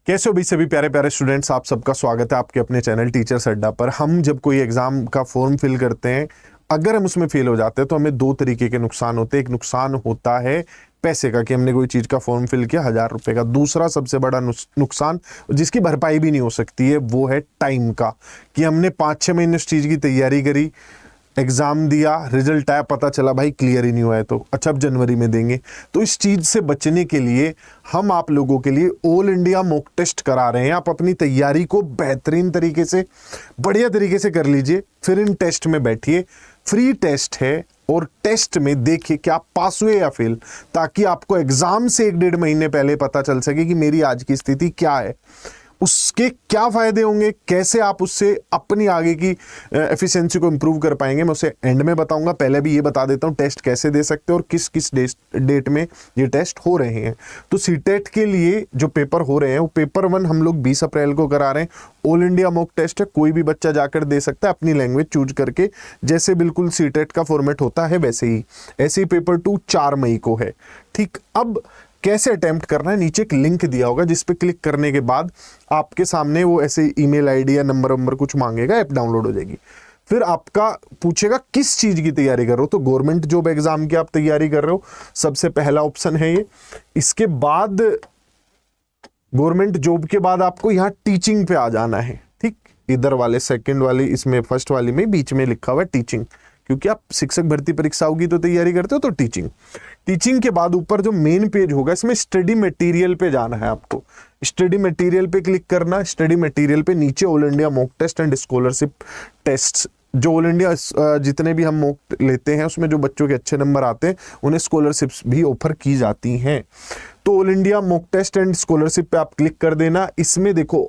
कैसे हो भी सभी प्यारे प्यारे स्टूडेंट्स, आप सबका स्वागत है आपके अपने चैनल टीचर्स अड्डा पर। हम जब कोई एग्जाम का फॉर्म फिल करते हैं, अगर हम उसमें फेल हो जाते हैं तो हमें दो तरीके के नुकसान होते हैं। एक नुकसान होता है पैसे का कि हमने कोई चीज का फॉर्म फिल किया 1000 रुपए का। दूसरा सबसे बड़ा नुकसान जिसकी भरपाई भी नहीं हो सकती है वो है टाइम का, कि हमने 5-6 महीने उस चीज की तैयारी करी, एग्जाम दिया, रिजल्ट आया, पता चला भाई क्लियर ही नहीं हुआ है, तो अच्छा अब जनवरी में देंगे। तो इस चीज से बचने के लिए हम आप लोगों के लिए ऑल इंडिया मॉक टेस्ट करा रहे हैं। आप अपनी तैयारी को बेहतरीन तरीके से, बढ़िया तरीके से कर लीजिए, फिर इन टेस्ट में बैठिए। फ्री टेस्ट है और टेस्ट में देखिए कि आप पास हुए या फेल, ताकि आपको एग्जाम से 1-1.5 महीने पहले पता चल सके कि मेरी आज की स्थिति क्या है, उसके क्या फायदे होंगे, कैसे आप उससे अपनी आगे की एफिशिएंसी को इंप्रूव कर पाएंगे। मैं उसे एंड में बताऊंगा। पहले भी ये बता देता हूं टेस्ट कैसे दे सकते हैं और किस किस डेट में ये टेस्ट हो रहे हैं। तो सीटेट के लिए जो पेपर हो रहे हैं वो पेपर 1 हम लोग 20 अप्रैल को करा रहे हैं। ऑल इंडिया मॉक टेस्ट है, कोई भी बच्चा जाकर दे सकता है अपनी लैंग्वेज चूज करके, जैसे बिल्कुल सीटेट का फॉर्मेट होता है वैसे ही। ऐसे ही पेपर 2 4 मई को है। ठीक, अब कैसे अटेम्प्ट करना है, नीचे एक लिंक दिया होगा जिस पे क्लिक करने के बाद आपके सामने वो ऐसे ईमेल आईडी या नंबर कुछ मांगेगा, ऐप डाउनलोड हो जाएगी। फिर आपका पूछेगा किस चीज की तैयारी कर रहे हो, तो गवर्नमेंट जॉब एग्जाम की आप तैयारी कर रहे हो, सबसे पहला ऑप्शन है ये। इसके बाद गवर्नमेंट जॉब के बाद आपको यहाँ टीचिंग पे आ जाना है। ठीक, इधर वाले सेकंड वाली, इसमें फर्स्ट वाली में बीच में लिखा हुआ है टीचिंग, क्योंकि आप शिक्षक भर्ती परीक्षाओं की तो तैयारी करते हो, तो टीचिंग के बाद ऊपर जो मेन पेज होगा इसमें स्टडी मटेरियल पे जाना है आपको। स्टडी मटेरियल पे क्लिक करना। स्टडी मटेरियल पे नीचे all India mock test and scholarship test, जो ऑल इंडिया जितने भी हम मॉक लेते हैं उसमें जो बच्चों के अच्छे नंबर आते हैं उन्हें स्कॉलरशिप्स भी ऑफर की जाती हैं। तो all India mock test and scholarship पे आप क्लिक कर देना। इसमें देखो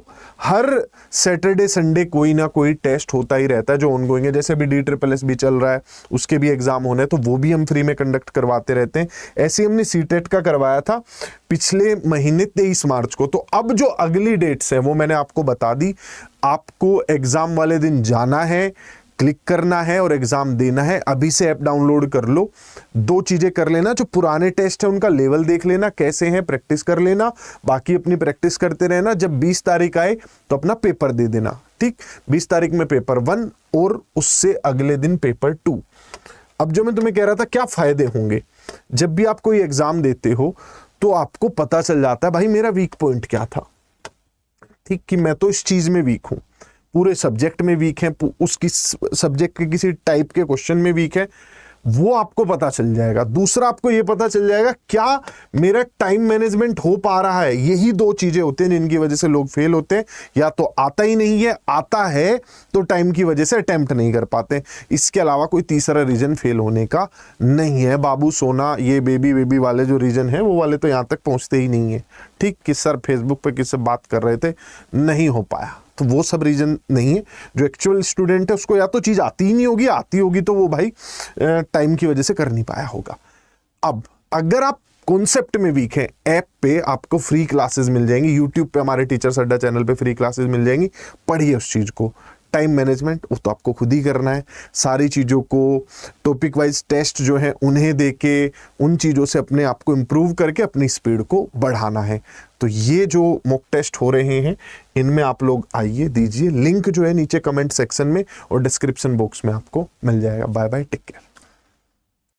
हर सैटरडे संडे कोई ना कोई टेस्ट होता ही रहता है जो ऑनगोइंग है। जैसे अभी DSSS भी चल रहा है, उसके भी एग्जाम होने हैं, तो वो भी हम फ्री में कंडक्ट करवाते रहते हैं। ऐसे ही हमने सीटेट का करवाया था पिछले महीने 23 मार्च को। तो अब जो अगली डेट्स है वो मैंने आपको बता दी। आपको एग्जाम वाले दिन जाना है, क्लिक करना है और एग्जाम देना है। अभी से ऐप डाउनलोड कर लो। 2 चीजें कर लेना, जो पुराने टेस्ट है उनका लेवल देख लेना कैसे हैं, प्रैक्टिस कर लेना, बाकी अपनी प्रैक्टिस करते रहना। जब 20 तारीख आए तो अपना पेपर दे देना। ठीक, 20 तारीख में पेपर 1 और उससे अगले दिन पेपर 2। अब जो मैं तुम्हें कह रहा था क्या फायदे होंगे, जब भी आप कोई एग्जाम देते हो तो आपको पता चल जाता है भाई मेरा वीक पॉइंट क्या था। ठीक, कि मैं तो इस चीज में वीक हूं, पूरे सब्जेक्ट में वीक है, उसकी सब्जेक्ट के किसी टाइप के क्वेश्चन में वीक है, वो आपको पता चल जाएगा। दूसरा, आपको ये पता चल जाएगा क्या मेरा टाइम मैनेजमेंट हो पा रहा है। यही 2 चीजें होती हैं जिनकी वजह से लोग फेल होते हैं। या तो आता ही नहीं है, आता है तो टाइम की वजह से अटेम्प्ट नहीं कर पाते। इसके अलावा कोई तीसरा रीजन फेल होने का नहीं है। बाबू सोना, ये बेबी वाले जो रीजन है वो वाले तो यहाँ तक पहुंचते ही नहीं है। ठीक, कि सर फेसबुक पे किससे बात कर रहे थे, नहीं हो पाया, तो वो सब रीजन नहीं है। जो एक्चुअल स्टूडेंट है उसको या तो चीज आती ही नहीं होगी, आती होगी तो वो भाई टाइम की वजह से कर नहीं पाया होगा। अब अगर आप कॉन्सेप्ट में वीक है, ऐप पे आपको फ्री क्लासेस मिल जाएंगी, यूट्यूब पे हमारे टीचर्स अड्डा चैनल पे फ्री क्लासेस मिल जाएंगी। पढ़िए उस चीज को। टाइम मैनेजमेंट वो तो आपको खुद ही करना है। सारी चीज़ों को टॉपिक वाइज टेस्ट जो है उन्हें देके उन चीज़ों से अपने आप को इम्प्रूव करके अपनी स्पीड को बढ़ाना है। तो ये जो मॉक टेस्ट हो रहे हैं इनमें आप लोग आइए, दीजिए। लिंक जो है नीचे कमेंट सेक्शन में और डिस्क्रिप्शन बॉक्स में आपको मिल जाएगा। Bye bye, take care.